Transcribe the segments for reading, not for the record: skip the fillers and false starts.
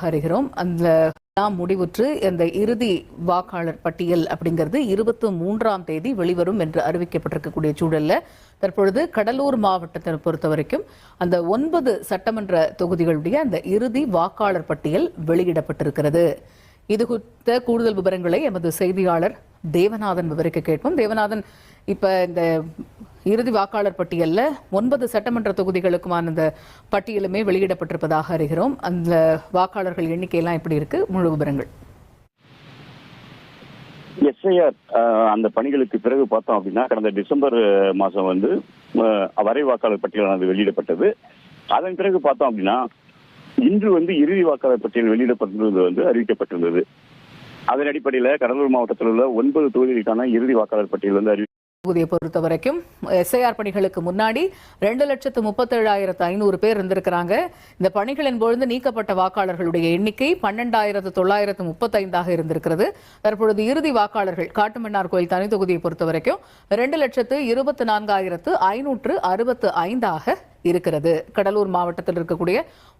அறிகிறோம். அந்த முடிவுற்று இந்த இறுதி வாக்காளர் பட்டியல் அப்படிங்கிறது 23ஆம் தேதி வெளிவரும் என்று அறிவிக்கப்பட்டிருக்கக்கூடிய சூழல்ல தற்பொழுது கடலூர் மாவட்டத்தை பொறுத்த வரைக்கும் அந்த 9 சட்டமன்ற தொகுதிகளுடைய அந்த இறுதி வாக்காளர் பட்டியல் வெளியிடப்பட்டிருக்கிறது. இது குறித்த கூடுதல் விவரங்களை எமது செய்தியாளர் தேவநாதன் விவரிக்க கேட்போம். தேவநாதன், இப்ப இந்த இறுதி வாக்காளர் பட்டியல்ல 9 சட்டமன்ற தொகுதிகளுக்குமான அந்த பட்டியலுமே வெளியிடப்பட்டிருப்பதாக அறிகிறோம். அந்த வாக்காளர்கள் எண்ணிக்கையெல்லாம் எப்படி இருக்கு? முழு விவரங்கள். எஸ்ஐஆர் அந்த பணிகளுக்கு பிறகு பார்த்தோம் அப்படின்னா கடந்த டிசம்பர் மாதம் வரை வாக்காளர் பட்டியலானது வெளியிடப்பட்டது. அதன் பிறகு பார்த்தோம் அப்படின்னா இன்று இறுதி வாக்காளர் பட்டியல் வெளியிடப்பட்டிருந்தது அறிவிக்கப்பட்டிருந்தது. அதன் அடிப்படையில் கடலூர் மாவட்டத்தில் உள்ள 9 தொகுதிகளுக்கான இறுதி வாக்காளர் பட்டியல் தொகுதியை பொறுத்த வரைக்கும் எஸ்ஐஆர் பணிகளுக்கு முன்னாடி 2,37,500 பேர் இருந்திருக்கிறாங்க. இந்த பணிகளின் பொழுது நீக்கப்பட்ட வாக்காளர்களுடைய எண்ணிக்கை 12,935 இருந்திருக்கிறது. தற்பொழுது இறுதி வாக்காளர்கள் காட்டுமன்னார் கோயில் தனி தொகுதியை பொறுத்த வரைக்கும் 2,24,565 இருக்கிறது. கடலூர் மாவட்டத்தில் இருக்கக்கூடிய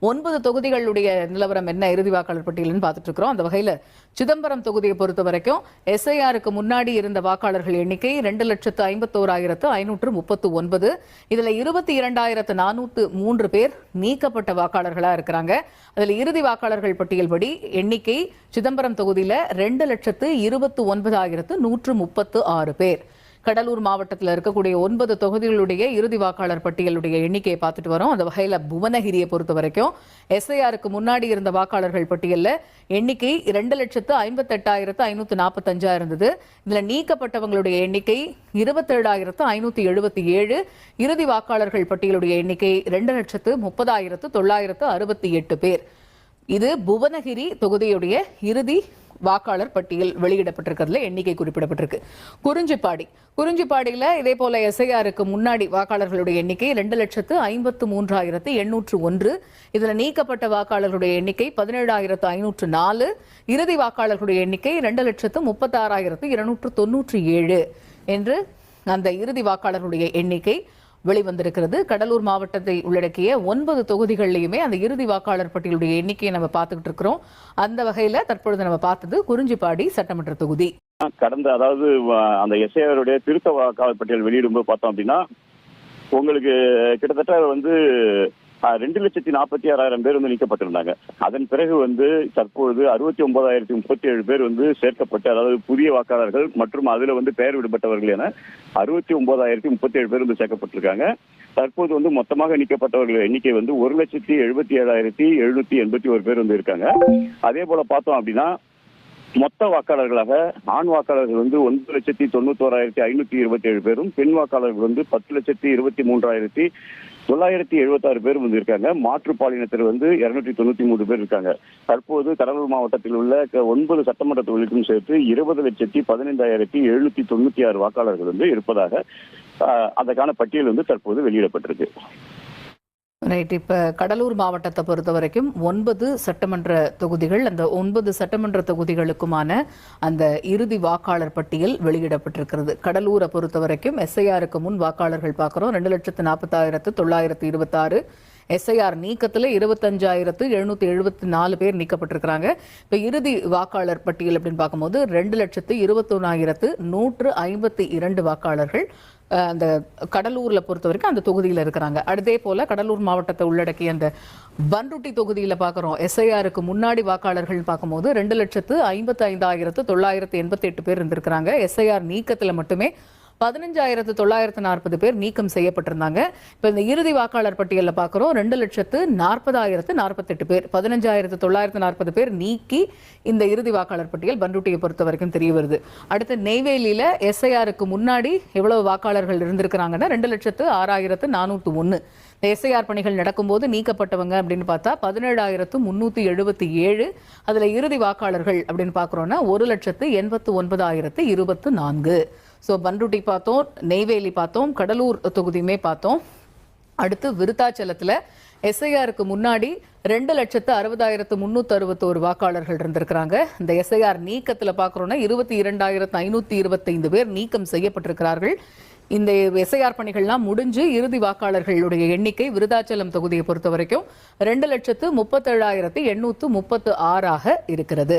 9 தொகுதிகளுடைய நிலவரம் என்ன இறுதி வாக்காளர் பட்டியல்னு பார்த்துட்டு இருக்கிறோம். அந்த வகையில் சிதம்பரம் தொகுதியை பொறுத்த வரைக்கும் எஸ்ஐஆருக்கு முன்னாடி இருந்த வாக்காளர்கள் எண்ணிக்கை 2,51,539. இதுல 22,403 பேர் நீக்கப்பட்ட வாக்காளர்களா இருக்கிறாங்க. அதுல இறுதி வாக்காளர்கள் பட்டியல் படி எண்ணிக்கை சிதம்பரம் தொகுதியில 2,29,136 பேர். கடலூர் மாவட்டத்தில் இருக்கக்கூடிய 9 தொகுதிகளுடைய இறுதி வாக்காளர் பட்டியலுடைய எண்ணிக்கையை பார்த்துட்டு வரோம். அந்த வகையில் புவனகிரியை பொறுத்த வரைக்கும் எஸ்ஐஆருக்கு முன்னாடி இருந்த வாக்காளர்கள் பட்டியலில் எண்ணிக்கை 2,58,545 இருந்தது. இதுல நீக்கப்பட்டவங்களுடைய எண்ணிக்கை 27,577. இறுதி வாக்காளர்கள் பட்டியலுடைய எண்ணிக்கை 2,30,968 பேர். இது புவனகிரி தொகுதியுடைய இறுதி வாக்காளர் பட்டியல் வெளியிடப்பட்டிருக்கிறதுல எண்ணிக்கை குறிப்பிடப்பட்டிருக்கு. குறிஞ்சிப்பாடியில இதே போல எஸ்ஐஆருக்கு முன்னாடி வாக்காளர்களுடைய எண்ணிக்கை 2,53,801. இதுல நீக்கப்பட்ட வாக்காளர்களுடைய எண்ணிக்கை 17,504. இறுதி வாக்காளர்களுடைய எண்ணிக்கை 2,36,297 என்று அந்த இறுதி வாக்காளர்களுடைய எண்ணிக்கை வெளிவந்திருக்கிறது. கடலூர் மாவட்டத்தை உள்ளடக்கிய 9 தொகுதிகளிலுமே அந்த இறுதி வாக்காளர் பட்டியலுடைய எண்ணிக்கையை நம்ம பார்த்துக்கிட்டு இருக்கிறோம். அந்த வகையில தற்பொழுது நம்ம பார்த்தது குறிஞ்சிப்பாடி சட்டமன்ற தொகுதி. அதாவது அந்த எஸ்ஐஆருடைய திருத்த வாக்காளர் பட்டியல் வெளியிடும்போது பார்த்தோம் அப்படின்னா உங்களுக்கு கிட்டத்தட்ட 2,46,000 பேர் நீக்கப்பட்டிருந்தாங்க. அதன் பிறகு தற்பொழுது 69,037 பேர் சேர்க்கப்பட்டு, அதாவது புதிய வாக்காளர்கள் மற்றும் அதுல பெயர் விடுபட்டவர்கள் என 69,037 பேர் சேர்க்கப்பட்டிருக்காங்க. தற்போது மொத்தமாக நீக்கப்பட்டவர்கள் எண்ணிக்கை 1,77,781 பேர் இருக்காங்க. அதே போல பார்த்தோம் அப்படின்னா மொத்த வாக்காளர்களாக ஆண் வாக்காளர்கள் 9,91,527 பேரும், பெண் வாக்காளர்கள் 10,23,976 பேர் இருக்காங்க. மாற்றுப்பாலினத்தர் 293 பேர் இருக்காங்க. தற்போது கடலூர் மாவட்டத்தில் உள்ள 9 சட்டமன்ற தொகுதிகளுக்கும் சேர்த்து 20,15,796 வாக்காளர்கள் இருப்பதாக அதற்கான பட்டியல் தற்போது வெளியிடப்பட்டிருக்கு. ரைட். இப்ப கடலூர் மாவட்டத்தை பொறுத்த வரைக்கும் 9 சட்டமன்ற தொகுதிகள், அந்த 9 சட்டமன்ற தொகுதிகளுக்குமான அந்த இறுதி வாக்காளர் பட்டியல் வெளியிடப்பட்டிருக்கிறது. கடலூரை பொறுத்த வரைக்கும் எஸ்ஐஆருக்கு முன் வாக்காளர்கள் பார்க்கிறோம் 2,40,926. எஸ்ஐஆர் நீக்கத்தில் 25,774 பேர் நீக்கப்பட்டிருக்கிறாங்க. இப்போ இறுதி வாக்காளர் பட்டியல் அப்படின்னு பார்க்கும்போது 2,21,152 வாக்காளர்கள் அந்த கடலூர்ல பொறுத்த வரைக்கும் அந்த தொகுதியில் இருக்கிறாங்க. அதே போல கடலூர் மாவட்டத்தை உள்ளடக்கிய அந்த பன்ருட்டி தொகுதியில பார்க்கிறோம் எஸ்ஐஆருக்கு முன்னாடி வாக்காளர்கள் பார்க்கும்போது 2,55,988 பேர் இருந்திருக்கிறாங்க. எஸ்ஐஆர் நீக்கத்துல மட்டுமே 15,940 பேர் நீக்கம் செய்யப்பட்டிருந்தாங்க. இப்ப இந்த இறுதி வாக்காளர் பட்டியலில் பார்க்கிறோம் 2,40,048 பேர், 15,940 பேர் நீக்கி இந்த இறுதி வாக்காளர் பட்டியல் பன்ருட்டியை பொறுத்த வரைக்கும் தெரிய வருது. அடுத்து நெய்வேலியில எஸ்ஐஆருக்கு முன்னாடி எவ்வளவு வாக்காளர்கள் இருந்திருக்கிறாங்கன்னா 2,06,401. இந்த எஸ்ஐஆர் பணிகள் நடக்கும்போது நீக்கப்பட்டவங்க அப்படின்னு பார்த்தா 17,377. அதுல இறுதி வாக்காளர்கள் அப்படின்னு பார்க்கிறோம்னா 1,89,024. ஸோ பன்ருட்டி பார்த்தோம், நெய்வேலி பார்த்தோம், கடலூர் தொகுதியுமே பார்த்தோம். அடுத்து விருத்தாச்சலத்தில் எஸ்ஐஆருக்கு முன்னாடி 2,60,361 வாக்காளர்கள் இருந்திருக்கிறாங்க. இந்த எஸ்ஐஆர் நீக்கத்தில் பார்க்குறோன்னா 22,525 பேர் நீக்கம் செய்யப்பட்டிருக்கிறார்கள். இந்த எஸ்ஐஆர் பணிகள்லாம் முடிஞ்சு இறுதி வாக்காளர்களுடைய எண்ணிக்கை விருதாச்சலம் தொகுதியை பொறுத்த வரைக்கும் 2,37,836 இருக்கிறது.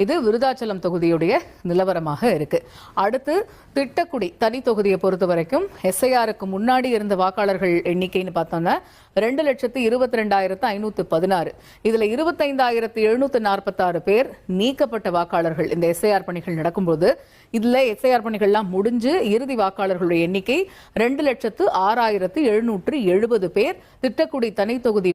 இது விருதாச்சலம் தொகுதியுடைய நிலவரமாக இருக்கு. அடுத்து திட்டக்குடி தனி தொகுதியை பொறுத்த வரைக்கும் எஸ்ஐஆருக்கு முன்னாடி இருந்த வாக்காளர்கள் எண்ணிக்கைன்னு பார்த்தோம்னா 2,22,516. இதுல 25,746 பேர் நீக்கப்பட்ட வாக்காளர்கள். இந்த எஸ்ஐஆர் பணிகள் நடக்கும்போது இதுல எஸ்ஐஆர் பணிகள்லாம் முடிஞ்சு இறுதி வாக்காளர்களுடைய எண்ணிக்கை 2,06,770 பேர் திட்டக்குடி தனி தொகுதி